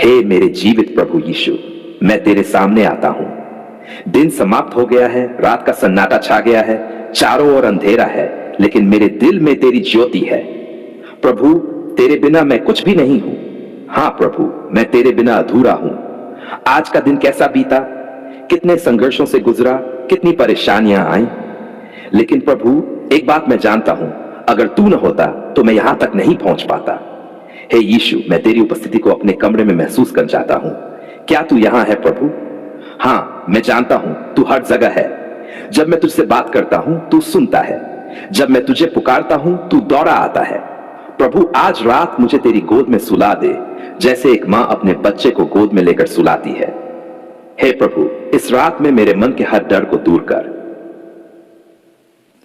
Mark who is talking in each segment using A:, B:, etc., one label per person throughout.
A: हे मेरे जीवित प्रभु यीशु, मैं तेरे सामने आता हूं। दिन समाप्त हो गया है, रात का सन्नाटा छा गया है, चारों ओर अंधेरा है, लेकिन मेरे दिल में तेरी ज्योति है। प्रभु, तेरे बिना मैं कुछ भी नहीं हूं। हां प्रभु, मैं तेरे बिना अधूरा हूं। आज का दिन कैसा बीता, कितने संघर्षों से गुजरा, कितनी परेशानियां आई, लेकिन प्रभु एक बात मैं जानता हूं, अगर तू न होता तो मैं यहां तक नहीं पहुंच पाता। हे यीशु, मैं तेरी उपस्थिति को अपने कमरे में महसूस कर जाता हूं। क्या तू यहां है प्रभु? हां, मैं जानता हूं तू हर जगह है। जब मैं तुझसे बात करता हूं तू सुनता है, जब मैं तुझे पुकारता हूं तू दौड़ा आता है। प्रभु, आज रात मुझे तेरी गोद में सुला दे, जैसे एक मां अपने बच्चे को गोद में लेकर सुलाती है। हे प्रभु, इस रात में मेरे मन के हर डर को दूर कर।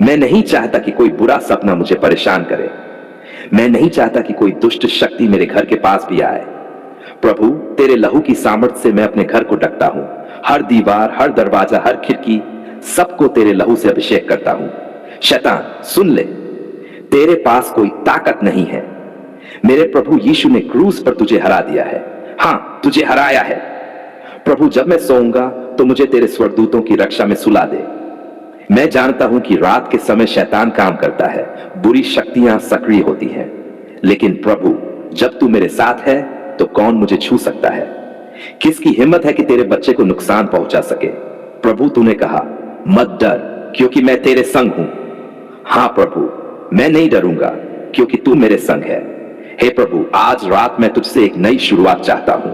A: मैं नहीं चाहता कि कोई बुरा सपना मुझे परेशान करे। मैं नहीं चाहता कि कोई दुष्ट शक्ति मेरे घर के पास भी आए। प्रभु, तेरे लहू की सामर्थ से मैं अपने घर को ढकता हूं। हर दीवार, हर दरवाजा, हर खिड़की, सबको तेरे लहू से अभिषेक करता हूं। शैतान सुन ले, तेरे पास कोई ताकत नहीं है। मेरे प्रभु यीशु ने क्रूस पर तुझे हरा दिया है। हां, तुझे हराया है। प्रभु, जब मैं सोऊंगा तो मुझे तेरे स्वर्गदूतों की रक्षा में सुला दे। मैं जानता हूं कि रात के समय शैतान काम करता है, बुरी शक्तियां सक्रिय होती हैं, लेकिन प्रभु, जब तू मेरे साथ है तो कौन मुझे छू सकता है? किसकी हिम्मत है कि तेरे बच्चे को नुकसान पहुंचा सके? प्रभु, तूने कहा मत डर, क्योंकि मैं तेरे संग हूं। हां प्रभु, मैं नहीं डरूंगा, क्योंकि तू मेरे संग है। हे प्रभु, आज रात मैं तुझसे एक नई शुरुआत चाहता हूं।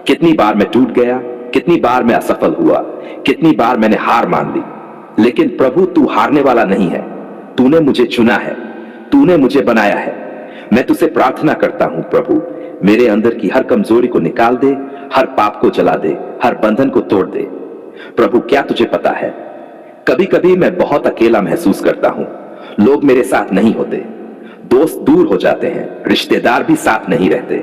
A: कितनी बार मैं टूट गया, कितनी बार मैं असफल हुआ, कितनी बार मैंने हार मान ली, लेकिन प्रभु तू हारने वाला नहीं है। तूने मुझे चुना है, तूने मुझे बनाया है। मैं तुझसे प्रार्थना करता हूं प्रभु, मेरे अंदर की हर कमजोरी को निकाल दे, हर पाप को जला दे, हर बंधन को तोड़ दे। प्रभु, क्या तुझे पता है, कभी कभी मैं बहुत अकेला महसूस करता हूं। लोग मेरे साथ नहीं होते, दोस्त दूर हो जाते हैं, रिश्तेदार भी साथ नहीं रहते,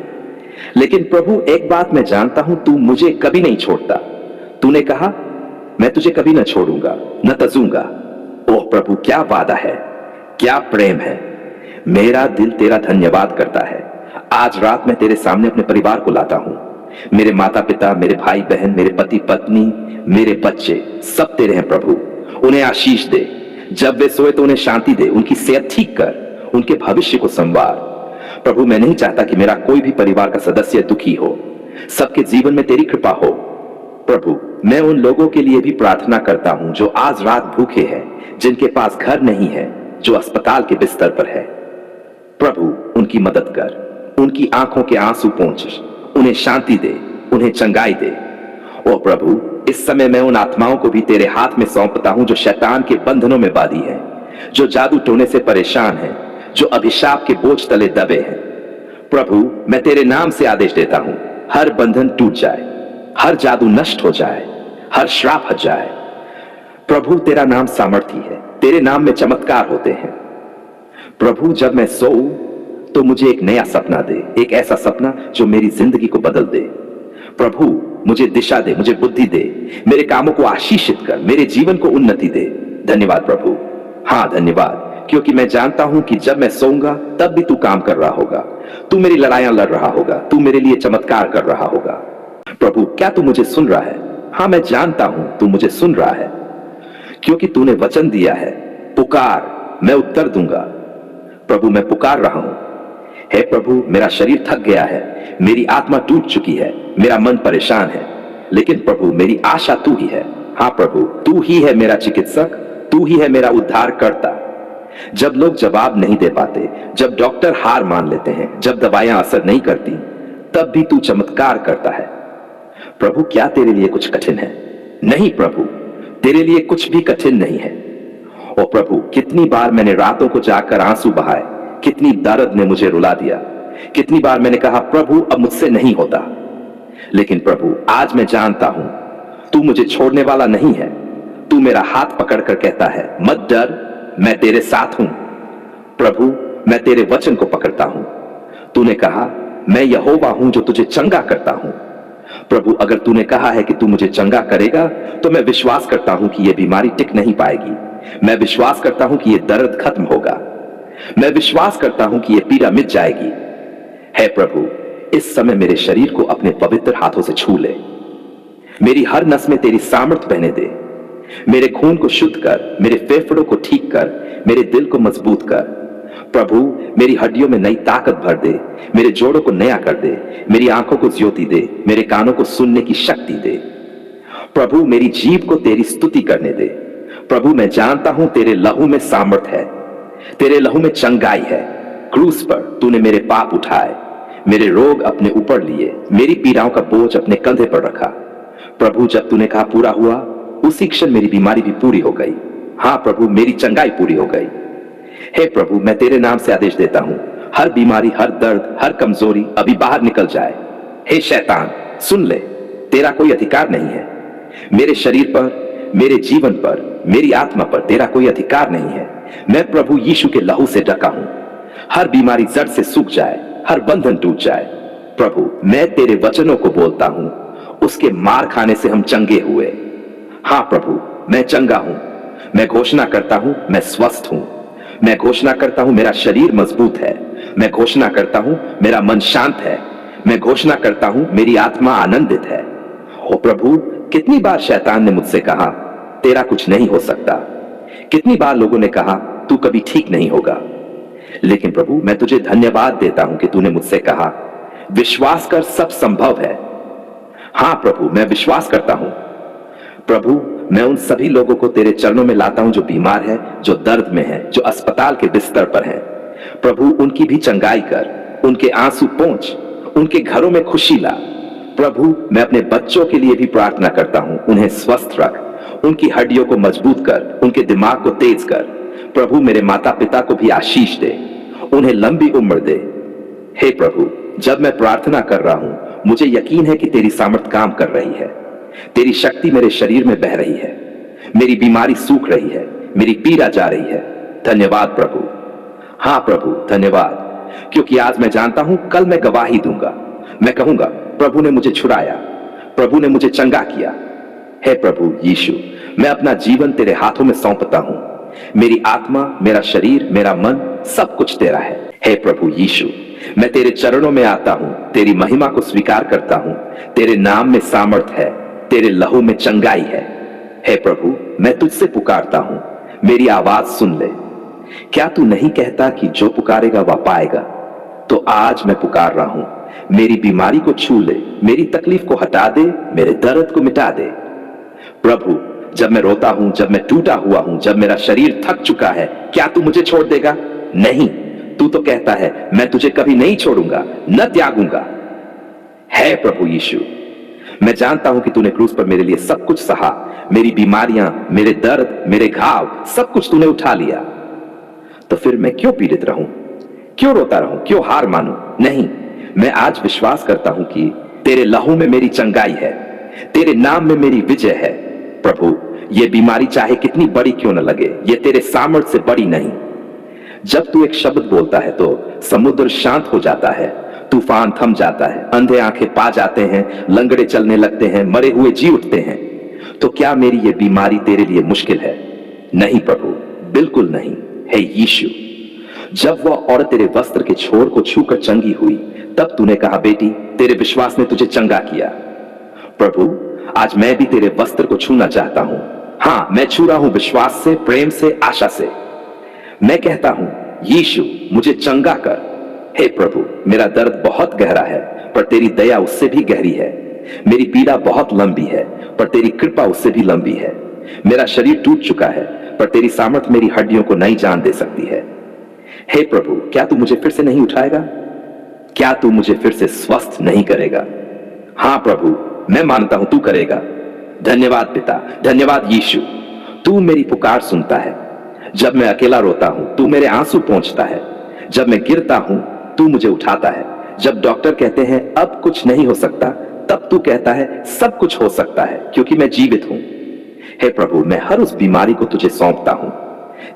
A: लेकिन प्रभु एक बात मैं जानता हूं, तू मुझे कभी नहीं छोड़ता। तूने कहा मैं तुझे कभी न छोड़ूंगा, न तजूंगा। ओह प्रभु, क्या वादा है, क्या प्रेम है। मेरा दिल तेरा धन्यवाद करता है। आज रात मैं तेरे सामने अपने परिवार को लाता हूं। मेरे माता पिता, मेरे भाई बहन, मेरे पति पत्नी, मेरे बच्चे, सब तेरे हैं प्रभु। उन्हें आशीष दे, जब वे सोए तो उन्हें शांति दे, उनकी सेहत ठीक कर, उनके भविष्य को संवार। प्रभु, मैं नहीं चाहता कि मेरा कोई भी परिवार का सदस्य दुखी हो। सबके जीवन में तेरी कृपा हो। प्रभु, मैं उन लोगों के लिए भी प्रार्थना करता हूं जो आज रात भूखे हैं, जिनके पास घर नहीं है, जो अस्पताल के बिस्तर पर है। प्रभु, उनकी मदद कर, उनकी आंखों के आंसू पोंछ, उन्हें शांति दे, उन्हें चंगाई दे। ओ प्रभु, इस समय मैं उन आत्माओं को भी तेरे हाथ में सौंपता हूं जो शैतान के बंधनों में बांधी हैं, जो जादू टोने से परेशान हैं, जो अभिशाप के बोझ तले दबे हैं। प्रभु, मैं तेरे नाम से आदेश देता हूं, हर बंधन टूट जाए, हर जादू नष्ट हो जाए, हर श्राप हट जाए। प्रभु, तेरा नाम सामर्थी है, तेरे नाम में चमत्कार होते हैं। प्रभु, जब मैं सोऊं तो मुझे एक नया सपना दे, एक ऐसा सपना जो मेरी जिंदगी को बदल दे। प्रभु, मुझे दिशा दे, मुझे बुद्धि दे, मेरे कामों को आशीषित कर, मेरे जीवन को उन्नति दे। धन्यवाद प्रभु, हां धन्यवाद, क्योंकि मैं जानता हूं कि जब मैं सोऊंगा तब भी तू काम कर रहा होगा, तू मेरी लड़ाइयां लड़ रहा होगा, तू मेरे लिए चमत्कार कर रहा होगा। प्रभु, क्या तू मुझे सुन रहा है? हां, मैं जानता हूं तू मुझे सुन रहा है, क्योंकि तूने वचन दिया है, पुकार, मैं उत्तर दूंगा। प्रभु, मैं पुकार रहा हूं। हे प्रभु, मेरा शरीर थक गया है, मेरी आत्मा टूट चुकी है, मेरा मन परेशान है, लेकिन प्रभु मेरी आशा तू ही है। हां प्रभु, तू ही है मेरा चिकित्सक, तू ही है मेरा उद्धार करता। जब लोग जवाब नहीं दे पाते, जब डॉक्टर हार मान लेते हैं, जब दवाइयां असर नहीं करती, तब भी तू चमत्कार करता है। प्रभु, क्या तेरे लिए कुछ कठिन है? नहीं प्रभु, तेरे लिए कुछ भी कठिन नहीं है। ओ प्रभु, कितनी बार मैंने रातों को जाकर आंसू बहाए, कितनी दर्द ने मुझे रुला दिया, कितनी बार मैंने कहा प्रभु अब मुझसे नहीं होता, लेकिन प्रभु आज मैं जानता हूं तू मुझे छोड़ने वाला नहीं है। तू मेरा हाथ पकड़कर कहता है मत डर, मैं तेरे साथ हूं। प्रभु, मैं तेरे वचन को पकड़ता हूं। तूने कहा मैं यहोवा हूं जो तुझे चंगा करता हूं। प्रभु, अगर तूने कहा है कि तू मुझे चंगा करेगा, तो मैं विश्वास करता हूं कि यह बीमारी टिक नहीं पाएगी। मैं विश्वास करता हूं कि यह दर्द खत्म होगा। मैं विश्वास करता हूं कि यह पीड़ा मिट जाएगी। है प्रभु, इस समय मेरे शरीर को अपने पवित्र हाथों से छू ले। मेरी हर नस में तेरी सामर्थ बहने दे। मेरे खून को शुद्ध कर, मेरे फेफड़ों को ठीक कर, मेरे दिल को मजबूत कर। प्रभु मेरी हड्डियों में नई ताकत भर दे, मेरे जोड़ों को नया कर दे, मेरी आंखों को ज्योति दे, मेरे कानों को सुनने की शक्ति दे। प्रभु मेरी जीभ को तेरी स्तुति करने दे। प्रभु मैं जानता हूं तेरे लहू में सामर्थ है, तेरे लहू में चंगाई है। क्रूस पर तूने मेरे पाप उठाए, मेरे रोग अपने ऊपर लिए, मेरी पीड़ाओं का बोझ अपने कंधे पर रखा। प्रभु जब तूने कहा पूरा हुआ, उसी क्षण मेरी बीमारी भी पूरी हो गई। हाँ प्रभु मेरी चंगाई पूरी हो गई। हे प्रभु मैं तेरे नाम से आदेश देता हूं, हर बीमारी, हर दर्द, हर कमजोरी अभी बाहर निकल जाए। हे शैतान सुन ले, तेरा कोई अधिकार नहीं है मेरे शरीर पर, मेरे जीवन पर, मेरी आत्मा पर तेरा कोई अधिकार नहीं है। मैं प्रभु यीशु के लहू से ढका हूं। हर बीमारी जड़ से सूख जाए, हर बंधन टूट जाए। प्रभु मैं तेरे वचनों को बोलता हूं, उसके मार खाने से हम चंगे हुए। हाँ प्रभु मैं चंगा हूं। मैं घोषणा करता हूं मैं स्वस्थ हूं। मैं घोषणा करता हूं मेरा शरीर मजबूत है। मैं घोषणा करता हूं मेरा मन शांत है। मैं घोषणा करता हूं मेरी आत्मा आनंदित है। ओ प्रभु कितनी बार शैतान ने मुझसे कहा तेरा कुछ नहीं हो सकता। कितनी बार लोगों ने कहा तू कभी ठीक नहीं होगा। लेकिन प्रभु मैं तुझे धन्यवाद देता हूं कि तूने मुझसे कहा विश्वास कर सब संभव है। हां प्रभु मैं विश्वास करता हूं। प्रभु मैं उन सभी लोगों को तेरे चरणों में लाता हूं जो बीमार है, जो दर्द में है, जो अस्पताल के बिस्तर पर है। प्रभु उनकी भी चंगाई कर, उनके आंसू पोंछ, उनके घरों में खुशी ला। प्रभु मैं अपने बच्चों के लिए भी प्रार्थना करता हूं, उन्हें स्वस्थ रख, उनकी हड्डियों को मजबूत कर, उनके दिमाग को तेज कर। प्रभु मेरे माता पिता को भी आशीष दे, उन्हें लंबी उम्र दे। हे प्रभु जब मैं प्रार्थना कर रहा हूं मुझे यकीन है कि तेरी सामर्थ काम कर रही है। तेरी शक्ति मेरे शरीर में बह रही है। मेरी बीमारी सूख रही है, मेरी पीड़ा जा रही है। धन्यवाद प्रभु। हां प्रभु धन्यवाद, क्योंकि आज मैं जानता हूं कल मैं गवाही दूंगा। मैं कहूंगा प्रभु ने मुझे छुड़ाया, प्रभु ने मुझे चंगा किया। हे प्रभु यीशु मैं अपना जीवन तेरे हाथों में सौंपता हूं। मेरी आत्मा, मेरा शरीर, मेरा मन सब कुछ तेरा है। हे प्रभु यीशु मैं तेरे चरणों में आता हूं, तेरी महिमा को स्वीकार करता हूं। तेरे नाम में सामर्थ है, तेरे लहू में चंगाई है। हे प्रभु मैं तुझसे पुकारता हूं, मेरी आवाज सुन ले। क्या तू नहीं कहता कि जो पुकारेगा वह पाएगा? तो आज मैं पुकार रहा हूं, मेरी बीमारी को छू ले, मेरी तकलीफ को हटा दे, मेरे दर्द को मिटा दे। प्रभु जब मैं रोता हूं, जब मैं टूटा हुआ हूं, जब मेरा शरीर थक चुका है, क्या तू मुझे छोड़ देगा? नहीं, तू तो कहता है मैं तुझे कभी नहीं छोड़ूंगा, न त्यागूंगा। है प्रभु यीशु मैं जानता हूं कि तूने क्रूस पर मेरे लिए सब कुछ सहा। मेरी बीमारियां, मेरे दर्द, मेरे घाव सब कुछ तूने उठा लिया। तो फिर मैं क्यों पीड़ित रहूं, क्यों रोता रहूं, क्यों हार मानूं? नहीं, मैं आज विश्वास करता हूं कि तेरे लहू में मेरी चंगाई है, तेरे नाम में मेरी विजय है। प्रभु ये बीमारी चाहे कितनी बड़ी क्यों न लगे, ये तेरे सामर्थ्य से बड़ी नहीं। जब तू एक शब्द बोलता है तो समुद्र शांत हो जाता है, तूफान थम जाता है, अंधे आंखें पा जाते हैं, लंगड़े चलने लगते हैं, मरे हुए जी उठते हैं। तो क्या मेरी ये बीमारी तेरे लिए मुश्किल है? नहीं प्रभु बिल्कुल नहीं। हे यीशु जब वह औरत तेरे वस्त्र के छोर को छूकर चंगी हुई तब तूने कहा बेटी तेरे विश्वास ने तुझे चंगा किया। प्रभु आज मैं भी तेरे वस्त्र को छूना चाहता हूं। हां मैं छू रहा हूं विश्वास से, प्रेम से, आशा से। मैं कहता हूं यीशु मुझे चंगा कर। हे प्रभु मेरा दर्द बहुत गहरा है पर तेरी दया उससे भी गहरी है। मेरी पीड़ा बहुत लंबी है पर तेरी कृपा उससे भी लंबी है। मेरा शरीर टूट चुका है पर तेरी सामर्थ मेरी हड्डियों को नई जान दे सकती है। हे प्रभु क्या तू मुझे फिर से नहीं उठाएगा? क्या तू मुझे फिर से स्वस्थ नहीं करेगा? हां प्रभु मैं मानता हूं तू करेगा। धन्यवाद पिता, धन्यवाद यीशु, तू मेरी पुकार सुनता है। जब मैं अकेला रोता हूं तू मेरे आंसू पोंछता है। जब मैं गिरता हूं तू मुझे उठाता है। जब डॉक्टर कहते हैं अब कुछ नहीं हो सकता तब तू कहता है सब कुछ हो सकता है क्योंकि मैं जीवित हूं। हे प्रभु मैं हर उस बीमारी को तुझे सौंपता हूं,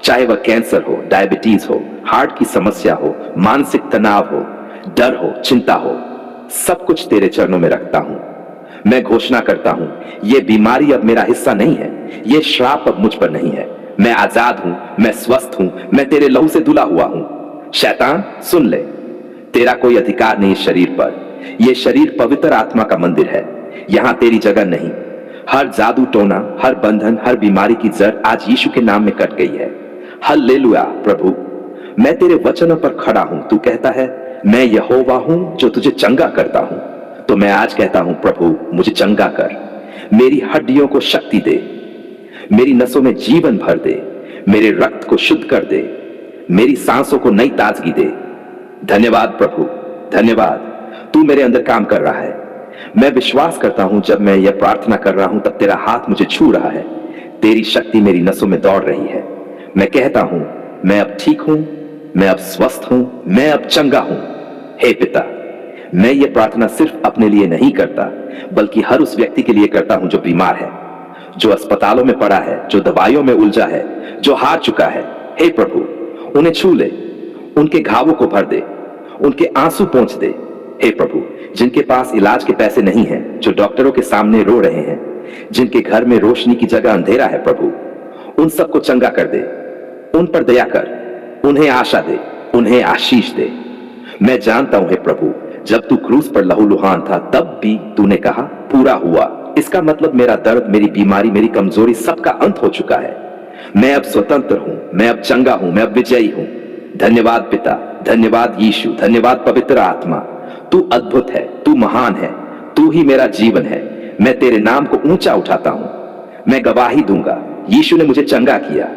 A: चाहे वह कैंसर हो, डायबिटीज हो, हार्ट की समस्या हो, मानसिक तनाव हो, डर हो, चिंता हो, सब कुछ तेरे चरणों में रखता हूं। मैं घोषणा करता हूं यह बीमारी अब मेरा हिस्सा नहीं है, यह श्राप अब मुझ पर नहीं है। मैं आजाद हूं, मैं स्वस्थ हूं, मैं तेरे लहू से धुला हुआ हूं। शैतान सुन ले, तेरा कोई अधिकार नहीं इस शरीर पर। ये शरीर पवित्र आत्मा का मंदिर है, यहां तेरी जगह नहीं। हर जादू टोना, हर बंधन, हर बीमारी की जड़ आज यीशु के नाम में कट गई है। हालेलुया प्रभु, मैं तेरे वचनों पर खड़ा हूं। तू कहता है मैं यहोवा हूं जो तुझे चंगा करता हूं। तो मैं आज कहता हूं प्रभु, मुझे चंगा कर, मेरी हड्डियों को शक्ति दे, मेरी नसों में जीवन भर दे, मेरे रक्त को शुद्ध कर दे, मेरी सांसों को नई ताजगी दे। धन्यवाद प्रभु, धन्यवाद, तू मेरे अंदर काम कर रहा है। मैं विश्वास करता हूं जब मैं यह प्रार्थना कर रहा हूं तब तेरा हाथ मुझे छू रहा है, तेरी शक्ति मेरी नसों में दौड़ रही है। मैं कहता हूं मैं अब ठीक हूं, मैं अब स्वस्थ हूं, मैं अब चंगा हूं। हे पिता, मैं ये प्रार्थना सिर्फ अपने लिए नहीं करता बल्कि हर उस व्यक्ति के लिए करता हूं जो बीमार है, जो अस्पतालों में पड़ा है, जो दवाइयों में उलझा है, जो हार चुका है। हे प्रभु, उन्हें छू ले, उनके घावों को भर दे, उनके आंसू पोंछ दे। हे प्रभु, जिनके पास इलाज के पैसे नहीं हैं, जो डॉक्टरों के सामने रो रहे हैं, जिनके घर में रोशनी की जगह अंधेरा है, प्रभु उन सबको चंगा कर दे, उन पर दया कर, उन्हें आशा दे, उन्हें आशीष दे। मैं जानता हूं हे प्रभु, जब तू क्रूस पर लहूलुहान था तब भी तूने कहा पूरा हुआ। इसका मतलब मेरा दर्द, मेरी बीमारी, मेरी कमजोरी सबका अंत हो चुका है। मैं अब स्वतंत्र हूं, मैं अब चंगा हूं, मैं अब विजयी हूं। धन्यवाद पिता, धन्यवाद यीशु, धन्यवाद पवित्र आत्मा। तू अद्भुत है, तू महान है, तू ही मेरा जीवन है। मैं तेरे नाम को ऊंचा उठाता हूं, मैं गवाही दूंगा, यीशु ने मुझे चंगा किया।